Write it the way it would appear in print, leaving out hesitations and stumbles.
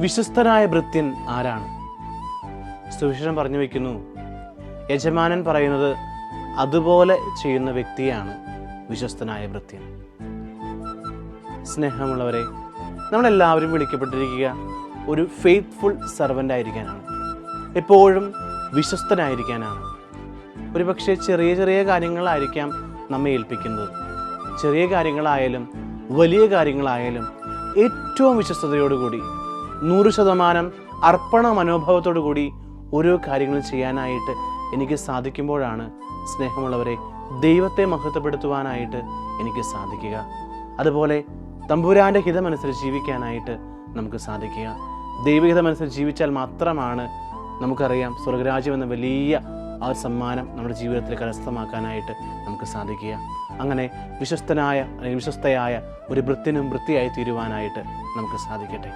വിശ്വസ്തനായ ഭൃത്യൻ ആരാണ്? സുവിശേഷം പറഞ്ഞു വയ്ക്കുന്നു, യജമാനൻ പറയുന്നത് അതുപോലെ ചെയ്യുന്ന വ്യക്തിയാണ് വിശ്വസ്തനായ ഭൃത്യൻ. സ്നേഹമുള്ളവരെ, നമ്മളെല്ലാവരും വിളിക്കപ്പെട്ടിരിക്കുക ഒരു ഫെയ്ത്ത്ഫുൾ സർവൻ്റ് ആയിരിക്കാനാണ്, എപ്പോഴും വിശ്വസ്തനായിരിക്കാനാണ്. ഒരു പക്ഷേ ചെറിയ ചെറിയ കാര്യങ്ങളായിരിക്കാം നമ്മെ ഏൽപ്പിക്കുന്നത്. ചെറിയ കാര്യങ്ങളായാലും വലിയ കാര്യങ്ങളായാലും ഏറ്റവും വിശ്വസ്തയോടുകൂടി 100% അർപ്പണ മനോഭാവത്തോടു കൂടി ഓരോ കാര്യങ്ങളും ചെയ്യാനായിട്ട് എനിക്ക് സാധിക്കുമ്പോഴാണ് സ്നേഹമുള്ളവരെ ദൈവത്തെ മഹത്വപ്പെടുത്തുവാനായിട്ട് എനിക്ക് സാധിക്കുക. അതുപോലെ തമ്പുരാൻ്റെ ഹിതമനുസരിച്ച് ജീവിക്കാനായിട്ട് നമുക്ക് സാധിക്കുക. ദൈവഹിതമനുസരിച്ച് ജീവിച്ചാൽ മാത്രമാണ് നമുക്കറിയാം സ്വർഗരാജ്യം എന്ന വലിയ ആ ഒരു സമ്മാനം നമ്മുടെ ജീവിതത്തിൽ കരസ്ഥമാക്കാനായിട്ട് നമുക്ക് സാധിക്കുക. അങ്ങനെ വിശ്വസ്തനായ അല്ലെങ്കിൽ വിശ്വസ്തയായ ഒരു ഭൃത്യനും വൃത്തിയായി തീരുവാനായിട്ട് നമുക്ക് സാധിക്കട്ടെ.